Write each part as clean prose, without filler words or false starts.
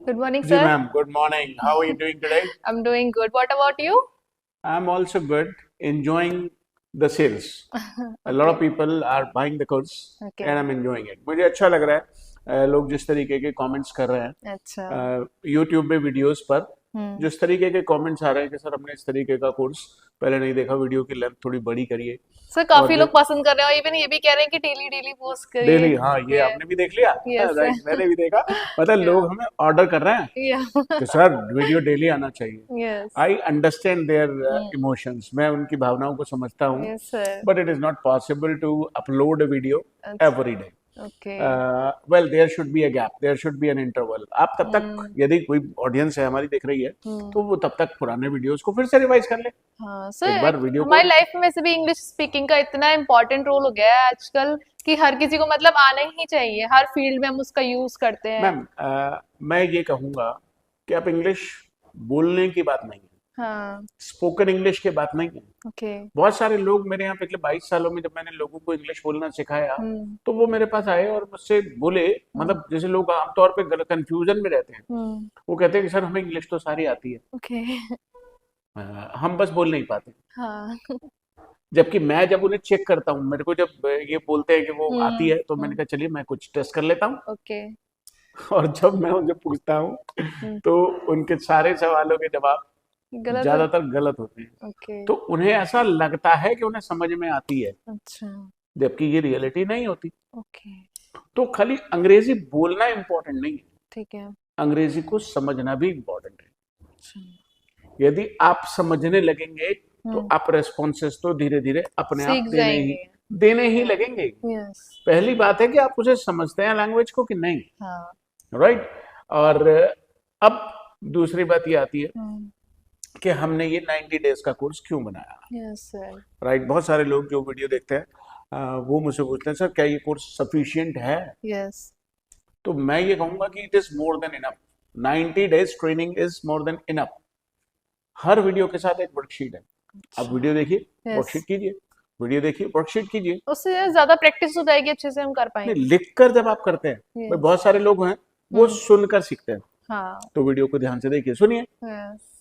Good morning, ji sir. Ma'am, good morning. How are you doing today? I'm doing good. What about you? I am also good, enjoying the sales. A lot of Okay. people are buying the course and Okay. I'm enjoying it. मुझे अच्छा लग रहा है लोग जिस तरीके के comments कर रहे अच्छा. हैं यूट्यूब पे वीडियोस पर. हम्म. जिस तरीके के कमेंट्स आ रहे हैं कि सर हमने इस तरीके का कोर्स पहले नहीं देखा, वीडियो की लेंथ थोड़ी बड़ी करिए. सर और काफी जो लोग पसंद कर रहे हैं और इवन ये भी कह रहे हैं कि डेली डेली पोस्ट करिए. डेली, हाँ ये Yeah. आपने भी देख लिया. Yes, sir. राइट, मैंने भी देखा. मतलब Yeah. लोग हमें ऑर्डर कर रहे हैं Yeah. कि सर वीडियो डेली आना चाहिए. Yes. I understand their Hmm. Emotions, मैं उनकी भावनाओं को समझता हूँ. Yes, sir. But it is not possible to upload a video अच्छा. Every day. Okay. Well there should be a gap, there should be an interval. आप तब तक, Hmm. यदि कोई ऑडियंस है हमारी देख रही है, Hmm. तो वो तब तक पुराने वीडियोस को फिर से रिवाइज कर ले. हाँ एक सर, बार वीडियो को. हमारी लाइफ में वैसे भी इंग्लिश स्पीकिंग का इतना इम्पोर्टेंट रोल हो गया है आजकल कि हर किसी को मतलब आना ही चाहिए. हर फील्ड में हम उसका यूज करते हैं. मैम, मैं ये कहूँगा कि आप इंग्लिश बोलने की बात नहीं है, हाँ. स्पोकन इंग्लिश की बात नहीं है. ओके. बहुत सारे लोग मेरे यहाँ पिछले 22 सालों में, जब मैंने लोगों को इंग्लिश बोलना सिखाया, हम्म. तो वो मेरे पास आए और मुझसे बोले, मतलब जैसे लोग आमतौर पे कंफ्यूजन में रहते हैं. हम्म. वो कहते हैं कि सर हमें इंग्लिश तो सारी आती है, ओके. हम बस बोल नहीं पाते. हाँ. जबकि मैं जब उन्हें चेक करता हूँ, मेरे को जब ये बोलते हैं कि वो आती है, तो मैंने हम्म. कहा चलिए मैं कुछ टेस्ट कर लेता हूँ. ओके. और जब मैं उनसे पूछता हूँ, तो उनके सारे सवालों के जवाब गलत हो. ज्यादातर गलत होते हैं. ओके. तो उन्हें ऐसा लगता है कि उन्हें समझ में आती है, अच्छा. जबकि ये रियलिटी नहीं होती. ओके. तो खाली अंग्रेजी बोलना इम्पोर्टेंट नहीं है, ठीक है. अंग्रेजी को समझना भी इम्पोर्टेंट है. अच्छा. यदि आप समझने लगेंगे, तो हम्म. आप रेस्पॉन्सेस तो धीरे धीरे अपने आप सीख जाएंगे. देने ही लगेंगे. यस. पहली बात है कि आप उसे समझते हैं लैंग्वेज को कि नहीं. हाँ. राइट. और अब दूसरी बात ये आती है हम्म. कि हमने ये 90 डेज का कोर्स क्यों बनाया. Yes sir. राइट. बहुत सारे लोग जो वीडियो देखते हैं, वो मुझसे पूछते हैं सर क्या ये कोर्स सफिशिएंट है. यस. तो मैं ये कहूंगा कि it is more than enough. 90 days training is more than enough. Her video के साथ एक वर्कशीट है. आप वीडियो देखिए, यस. वर्कशीट कीजिए, वीडियो देखिए, वर्कशीट कीजिए. उससे ज्यादा प्रैक्टिस हो जाएगी, अच्छे से हम कर नहीं, पाएंगे. लिखकर जब आप करते हैं, Yes. भाई बहुत सारे लोग हैं वो हम्म. सुनकर सीखते हैं. हाँ. तो वीडियो को ध्यान से देखिए, सुनिए, यस.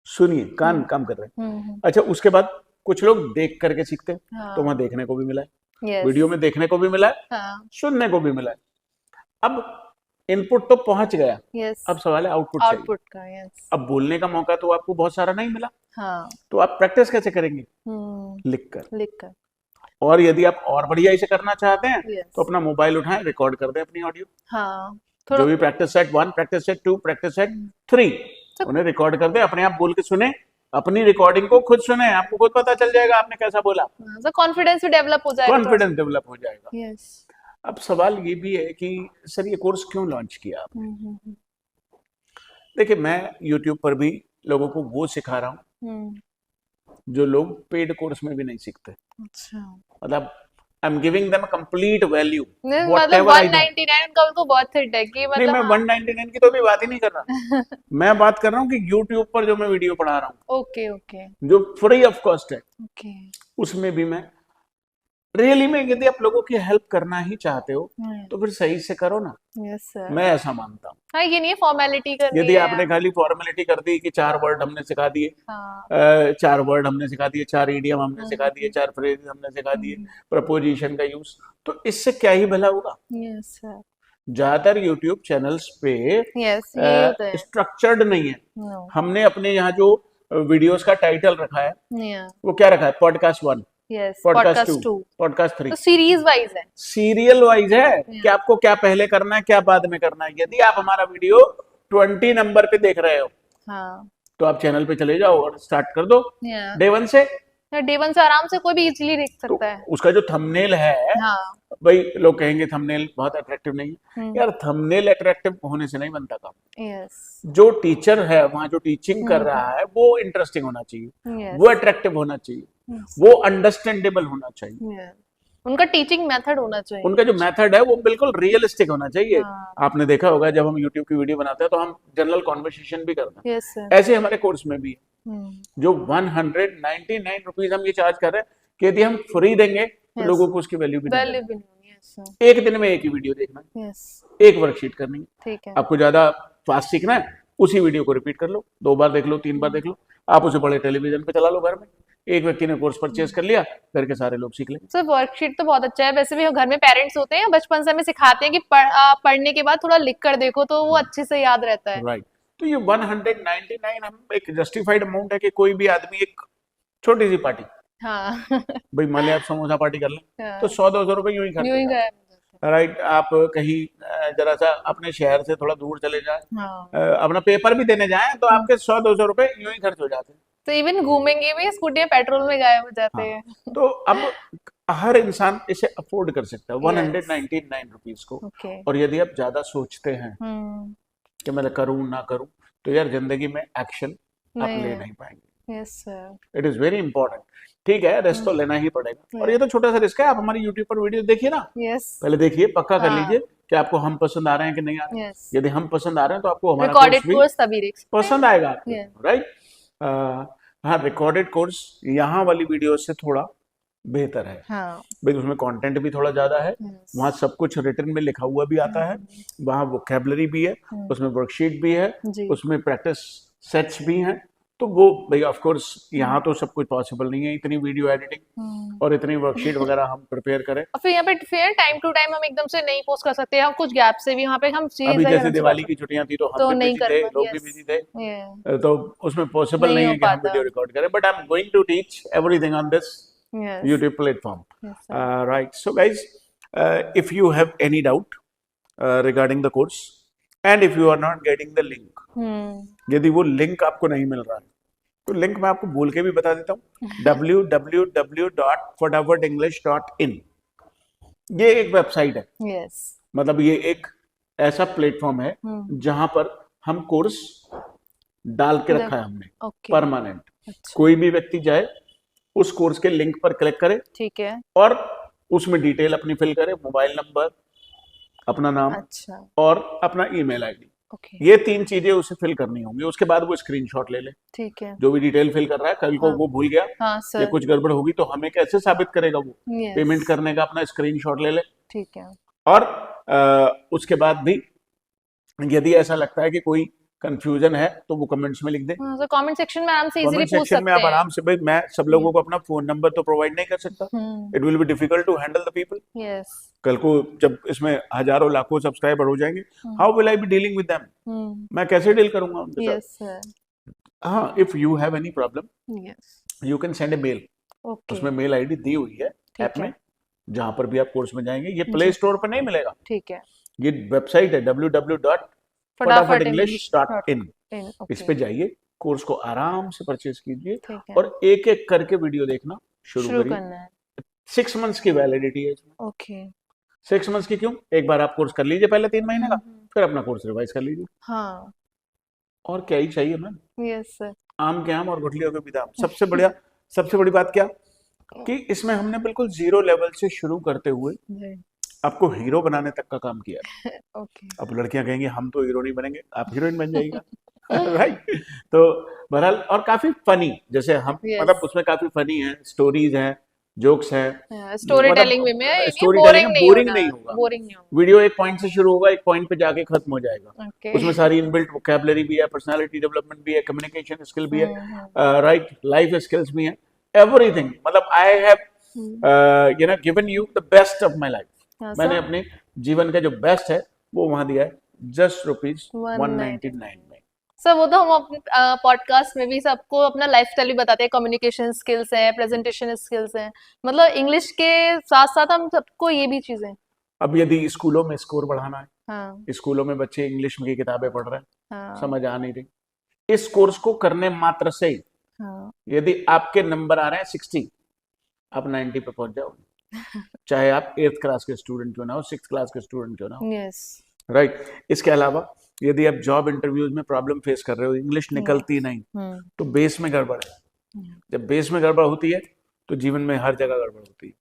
सुनिए, कान काम कर रहे हैं. हम्म. अच्छा, उसके बाद कुछ लोग देख करके सीखते हैं, हाँ. तो वहां देखने को भी मिला है, यस. वीडियो में देखने को भी मिला है, हाँ. सुनने को भी मिला है. अब इनपुट तो पहुंच गया, यस. अब सवाल है आउटपुट चाहिए. आउटपुट का. यस. अब बोलने का मौका तो आपको बहुत सारा नहीं मिला, हाँ. तो आप प्रैक्टिस कैसे करेंगे? हम्म. लिखकर. लिखकर. और यदि आप और बढ़िया इसे करना चाहते हैं, यस. तो अपना मोबाइल उठाएं, रिकॉर्ड कर दें अपनी ऑडियो. हाँ. जो थोड़ा. भी practice set 1, practice set 2, practice set 3, तो- उन्हें रिकॉर्ड कर दें, अपने आप बोल के सुने, अपनी रिकॉर्डिंग को खुद सुने, आपको खुद पता चल जाएगा आपने कैसा बोला. तो कॉन्फिडेंस भी डेवलप हो जाएगा. कॉन्फिडेंस डेवलप हो जाएगा. यस. अब सवाल ये भी है कि सर ये कोर्स क्यों लॉन्च किया आप? देखिए, मैं YouTube पर भी लोगों को वो सिखा रहा हूँ जो लोग पेड कोर्स में भी नहीं सीखते. अच्छा. मतलब I am giving them complete value. मतलब 199 उनका तो बहुत हिट है कि नहीं, मतलब. मैं 199 की तो भी बात ही नहीं कर रहा. मैं बात कर रहा हूँ कि YouTube पर जो मैं वीडियो पढ़ा रहा हूँ, ओके. ओके. जो फ्री ऑफ कॉस्ट है, ओके. उसमें भी मैं रियली में, यदि आप लोगों की हेल्प करना ही चाहते हो, तो फिर सही से करो ना. Yes sir. मैं ऐसा मानता हूँ. हाँ, ये नहीं फॉर्मेलिटी करनी यदि है. आपने खाली फॉर्मेलिटी कर दी कि 4 वर्ड हमने सिखा दिए, हाँ. 4 वर्ड हमने सिखा दिए, 4 इडियम हमने सिखा दिए, 4 फ्रेज हमने सिखा दिए, प्रपोजिशन का यूज, तो इससे क्या ही भला होगा. Yes sir. ज्यादातर यूट्यूब चैनल्स पे यस, ये होता है. स्ट्रक्चर्ड नहीं है. नो. हमने अपने यहाँ जो वीडियोस का टाइटल रखा है, या. वो क्या रखा है? Podcast 1, yes. Podcast podcast 2, 2. Podcast 3. तो सीरीज वाइज है. सीरियल वाइज है कि आपको क्या पहले करना है, क्या बाद में करना है. यदि आप हमारा वीडियो 20 नंबर पे देख रहे हो, हाँ. तो आप चैनल पे चले जाओ और स्टार्ट कर दो या. डे 1 से. डे वन से आराम से कोई भी इजीली देख तो सकता है. उसका जो थंबनेल है, हाँ. भाई लोग कहेंगे थंबनेल बहुत अट्रैक्टिव नहीं है. हम्म. यार, थंबनेल अट्रैक्टिव होने से नहीं बनता काम. यस. जो टीचर है वहां जो टीचिंग कर रहा है, वो इंटरेस्टिंग होना चाहिए, यस. वो अट्रैक्टिव होना चाहिए, यस. वो अंडरस्टैंडेबल होना चाहिए. यस. उनका टीचिंग मेथड होना चाहिए. उनका जो मेथड है वो बिल्कुल रियलिस्टिक होना चाहिए. हाँ. आपने देखा होगा जब हम यूट्यूब की वीडियो बनाते हैं तो हम जनरल कॉन्वर्सेशन भी करते हैं. Yes sir. ऐसे हमारे कोर्स में भी है. जो 199 रुपीज हम ये चार्ज कर रहे हैं, कि यदि हम फ्री देंगे तो Yes. लोगों को उसकी वैल्यू भी नहीं वैल्यू देंगे. भी नहीं. Yes sir. एक दिन में एक ही वीडियो देखना है, यस. एक वर्कशीट करनी है. ठीक है. आपको ज्यादा फास्ट सीखना है, उसी वीडियो को रिपीट कर लो, 2 बार देख लो, 3 बार देख लो, आप उसे बड़े टेलीविजन पे चला लो घर में। एक व्यक्ति ने कोर्स परचेज कर लिया, घर के सारे लोग सीख लेंगे। सर वर्कशीट तो बहुत अच्छा है, वैसे भी घर में पेरेंट्स होते हैं बचपन से हमें सिखाते हैं कि पढ़ने के बाद थोड़ा लिख कर देखो तो वो अच्छे से याद रहता है। राइट, तो ये 199 हम एक जस्टिफाइड अमाउंट है कि कोई भी आदमी एक छोटी सी पार्टी, हाँ भाई मान लिया आप समोसा पार्टी कर लें, तो हाँ, 100-200 रुपए यूं ही खर्च यूं हो ही जाते गए। हैं। राइट, आप कहीं जरा सा अपने शहर से थोड़ा दूर चले जाएं, हाँ अपना पेपर भी देने जाएं, तो हम्म। आपके 100-200 रुपए यूं ही खर्च हो जाते हैं। तो इवन घूमेंगे भी स्कूटी में पेट्रोल में गायब हो जाते हाँ, हैं। तो अब हर इंसान इसे अफोर्ड कर सकता है यस 199 रुपीज को। ओके। और यदि आप ज्यादा सोचते हैं हम्म कि मैं करूं ना करूं, तो यार जिंदगी में एक्शन आप नहीं ले है। नहीं पाएंगे। Yes sir. It is very important. ठीक है, रिस्क तो लेना ही पड़ेगा, और ये तो छोटा सा रिस्क है। आप हमारी यूट्यूब पर वीडियो देखिए ना, यस पहले देखिए, पक्का कर हाँ लीजिए कि आपको हम पसंद आ रहे हैं कि नहीं आ रहे हैं। यस। यदि हम पसंद आ रहे हैं तो आपको हमारा रिकॉर्डेड कोर्स भी कोर्स तभी देख सकते हैं। पसंद आएगा आपको, यस राइट। हाँ, रिकॉर्डेड कोर्स यहाँ वाली वीडियो से थोड़ा बेहतर है, हाँ भाई उसमें कंटेंट भी थोड़ा ज्यादा है, यस वहाँ सब कुछ रिटन में लिखा हुआ भी आता है, वहाँ वोकेबलरी भी है, उसमें वर्कशीट भी है, जी उसमें प्रैक्टिस सेट्स भी हैं। तो वो भाई ऑफ कोर्स यहाँ तो सब कुछ पॉसिबल नहीं है, इतनी वीडियो एडिटिंग और इतनी वर्कशीट वगैरह हम प्रिपेयर करें। और फिर यहाँ पे फिर टाइम टू टाइम हम एकदम से नहीं पोस्ट कर सकते, हम कुछ गैप से भी वहाँ पे हम चीजें अभी जैसे आराम से दिवाली कर की छुट्टियां थी तो हम तो भी नहीं बिजी कर थे, पा लोग भी यस बिजी थे, ये तो उसमें पॉसिबल नहीं नहीं हो है कि हम पाता। वीडियो रिकॉर्ड करें, but I am going to teach everything on this yes YouTube platform. Yes sir. Right. So, guys, if you have any doubt regarding the course, and if you are not getting the link, यदि वो link आपको नहीं मिल रहा है, तो link मैं आपको बोल के भी बता देता हूँ, www.fatafatenglish.in। ये एक वेबसाइट है, यस मतलब ये एक ऐसा प्लेटफॉर्म है जहां पर हम कोर्स डाल के रखा है हमने ओके परमानेंट। अच्छा कोई भी व्यक्ति जाए, उस कोर्स के लिंक पर क्लिक करे ठीक है और उसमें डिटेल अपनी फिल करे, मोबाइल नंबर, अपना नाम अच्छा और अपना ईमेल आईडी, ओके ये 3 चीजें उसे फिल करनी होंगी। उसके बाद वो स्क्रीनशॉट ले ले, ठीक है जो भी डिटेल फिल कर रहा है, कल को हाँ वो भूल गया हाँ या सर कुछ गड़बड़ होगी तो हमें कैसे साबित करेगा वो, पेमेंट यस करने का अपना स्क्रीनशॉट ले ले। ठीक है और उसके बाद भी यदि ऐसा लगता है कि कोई कंफ्यूजन है तो वो कमेंट्स में लिख दे। हाँ सर कमेंट सेक्शन में आराम से इजीली कमेंट पूछ सेक्शन में सकते आप हैं। आराम से, भाई मैं सब लोगों को अपना फोन नंबर तो प्रोवाइड नहीं कर सकता, it will be difficult to handle the people. Yes कल को जब इसमें हजारों लाखों सब्सक्राइबर हो जाएंगे, how will I be dealing with them, मैं कैसे डील करूंगा उनके साथ। यस सर हाँ, if you have any problem yes you can send a mail, okay उसमें मेल आईडी दी हुई है ऐप ठीक है में, जहां पर भी आप कोर्स में जाएंगे। ये प्ले जी स्टोर पर नहीं मिलेगा, ठीक है ये वेबसाइट है फटाफट इंग्लिश www.fatafatenglish.in। इन इस ओके पे जाइए, कोर्स को आराम से परचेज कीजिए ठीक है और एक एक करके वीडियो देखना शुरू शुरू करिए। करना है 6 मंथ्स की वैलिडिटी है इसमें। ओके 6 मंथ्स की क्यों, एक बार आप कोर्स कर लीजिए पहले 3 महीने का, फिर अपना कोर्स रिवाइज कर लीजिए, हाँ और क्या ही चाहिए मैम। यस सर आम के आम और गुठलियों के भी दाम। सबसे बढ़िया, सबसे बड़ी बात क्या कि इसमें हमने बिल्कुल जीरो लेवल से शुरू करते हुए जी आपको हीरो बनाने तक का काम किया है। ओके अब लड़कियां कहेंगी हम तो हीरो नहीं बनेंगे, आप हीरोइन बन जाइएगा। राइट, तो बहरहाल और काफी फनी, जैसे हम Yes. मतलब उसमें काफी फनी है, स्टोरीज हैं, जोक्स हैं, स्टोरी मतलब टेलिंग वे में है, ये story बोरिंग telling नहीं boring होना, नहीं होगा। बोरिंग नहीं होगा वीडियो एक पॉइंट से शुरू होगा, एक पॉइंट पे जाके खत्म हो जाएगा। ओके उसमें सारी इनबिल्ट वोकैबुलरी भी है, पर्सनालिटी डेवलपमेंट भी है, कम्युनिकेशन स्किल भी है, राइट, लाइफ स्किल्स भी हैं, एवरीथिंग। मतलब I have you know given you the best of my life. हाँ मैंने सर अपने जीवन का जो बेस्ट है वो वहां दिया है, जस्ट रुपीज 199 199 में। सर वो तो हम अपने पॉडकास्ट में भी सबको अपना लाइफस्टाइल भी बताते हैं, कम्युनिकेशन स्किल्स हैं, प्रेजेंटेशन स्किल्स हैं, मतलब इंग्लिश के साथ साथ हम सबको ये भी चीजें। अब यदि स्कूलों में स्कोर बढ़ाना है, हाँ स्कूलों में बच्चे इंग्लिश की किताबें पढ़ रहे हैं, हाँ समझ आ नहीं रही, इस कोर्स को करने मात्र से हाँ यदि आपके नंबर आ रहे हैं 60, आप 90 पे पहुंच जाओगे, चाहे आप 8th क्लास के स्टूडेंट क्यों ना हो, 6th क्लास के स्टूडेंट क्यों ना हो, यस राइट। इसके अलावा यदि आप जॉब इंटरव्यूज में प्रॉब्लम फेस कर रहे हो, इंग्लिश निकलती नहीं, तो बेस में गड़बड़ है। जब बेस में गड़बड़ होती है तो जीवन में हर जगह गड़बड़ होती है।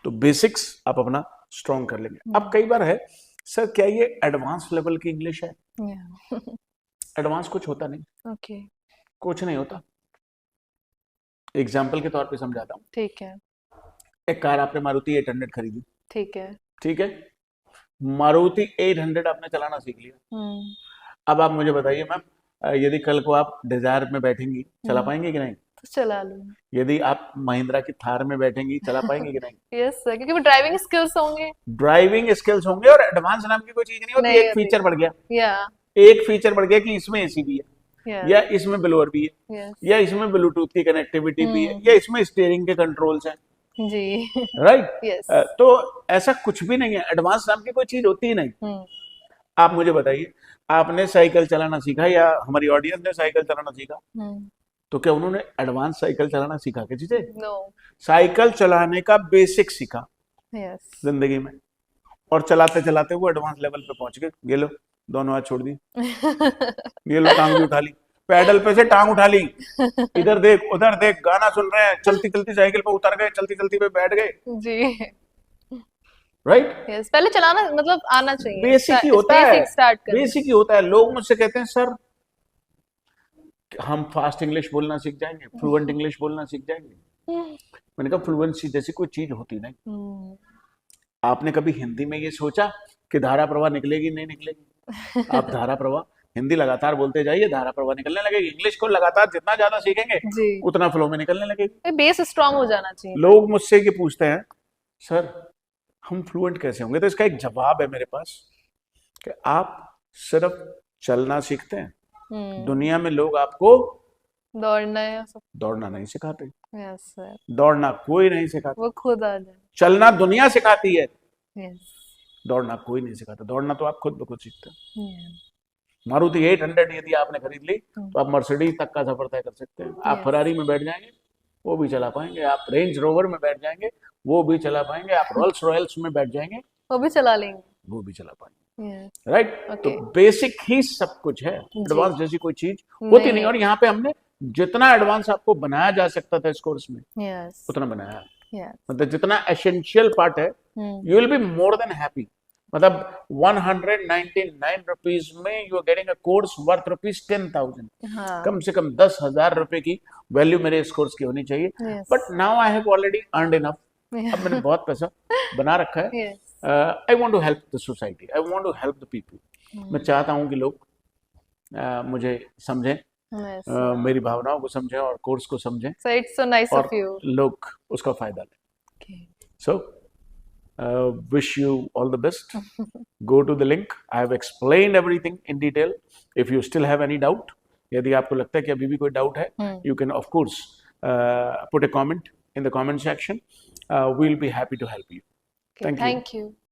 तो बेसिक्स आप अपना स्ट्रॉन्ग कर लेंगे। अब कई बार है सर क्या ये एडवांस लेवल की इंग्लिश है? एडवांस कुछ होता नहीं, ओके कुछ नहीं होता। एग्जाम्पल के तौर पे समझाता हूँ। ठीक है एक कार आपने मारुति 800 खरीदी, ठीक है ठीक है, मारुति 800 आपने चलाना सीख लिया, अब आप मुझे बताइए मैम, यदि कल को आप डिजायर में बैठेंगी, चला पाएंगे कि नहीं? तो चला लूंगी। यदि आप महिंद्रा की थार में बैठेंगी, चला पाएंगे कि नहीं? यस सर, क्योंकि वो ड्राइविंग स्किल्स होंगे। ड्राइविंग स्किल्स होंगे, और एडवांस नाम की कोई चीज नहीं होती, नहीं एक होती। फीचर बढ़ गया। या एक फीचर बढ़ गया कि इसमें एसी भी है, या या इसमें ब्लोअर भी है, यस। या इसमें ब्लूटूथ की कनेक्टिविटी भी है, या इसमें स्टीयरिंग के कंट्रोल्स हैं, जी। राइट? यस। तो ऐसा कुछ भी नहीं है, एडवांस नाम की कोई चीज होती ही नहीं। आप मुझे बताइए, आपने साइकिल चलाना सीखा, या हमारी ऑडियंस ने साइकिल चलाना सीखा, तो क्या उन्होंने एडवांस साइकिल चलाना सीखा क्या चीजें? नो। साइकिल चलाने का बेसिक सीखा यस। जिंदगी में, और चलाते चलाते वो एडवांस लेवल पे पहुंच गए। ये लो, दोनों हाथ छोड़ दी, ये लो टांग भी उठा ली, पैडल पे से टांग उठा ली, इधर देख उधर देख, गाना सुन रहे हैं, चलती चलती साइकिल पे उतर गए, चलती चलती पे बैठ गए, जी। राइट? यस, पहले चलाना मतलब आना चाहिए। बेसिक ही होता है, बेसिक स्टार्ट करना। बेसिक ही होता है। लोग मुझसे कहते हैं सर हम फास्ट इंग्लिश बोलना सीख जाएंगे, फ्लुएंट इंग्लिश बोलना सीख जाएंगे। मैंने कहा फ्लुएंसी जैसी कोई चीज होती नहीं। आपने कभी हिंदी में ये सोचा कि धारा प्रवाह निकलेगी नहीं निकलेगी? आप धारा प्रवाह हिंदी लगातार बोलते जाइए, धारा प्रवाह निकलने लगेगी। इंग्लिश को लगातार जितना ज्यादा सीखेंगे जी। उतना फ्लो में निकलने लगेगी। बेस स्ट्रांग हो जाना चाहिए। लोग मुझसे ये पूछते हैं सर हम फ्लुएंट कैसे होंगे? तो इसका एक जवाब है मेरे पास कि आप सिर्फ चलना सीखते हैं। दुनिया में लोग आपको दौड़ना है सब। दौड़ना नहीं सिखाते। Yes sir. दौड़ना कोई नहीं सिखाता, वो खुद आ जाए। चलना दुनिया सिखाती है, यस। दौड़ना कोई नहीं सिखाता। दौड़ना तो आप खुद ब खुद सीखते हैं। मारुति 800 यदि आपने खरीद ली तो आप मर्सिडीज तक का सफर तय कर सकते हैं। आप फरारी में बैठ जाएंगे वो भी चला पाएंगे, आप रेंज रोवर में बैठ जाएंगे वो भी चला पाएंगे, आप रोल्स रॉयल्स में बैठ जाएंगे वो भी चला लेंगे, वो भी चला पाएंगे। यस। राइट? तो ओके। बेसिक ही सब कुछ है, एडवांस जैसी कोई चीज होती नहीं। और यहाँ पे हमने जितना एडवांस आपको बनाया जा सकता था इस कोर्स में, यस। उतना बनाया। यस। मतलब जितना एसेंशियल पार्ट है, you will be more than happy. मतलब 199 रुपीज में you are getting a course worth ₹10,000। कम से कम 10,000 रुपए की वैल्यू मेरे इस कोर्स की होनी चाहिए। But now I have already earned enough. अब मैंने बहुत पैसा बना रखा है। I want to help the society, I want to help the people. मैं चाहता हूँ कि लोग मुझे समझें, मेरी भावनाओं को समझें और कोर्स को समझें। So it's so nice और of you. लोग उसका फायदा लें। Okay. So wish you all the best. Go to the link. I have explained everything in detail. If you still have any doubt, यदि आपको लगता है कि अभी भी कोई डाउट है, you can of course put a comment in the comment section. We'll be happy to help you. Okay, Thank you. thank you.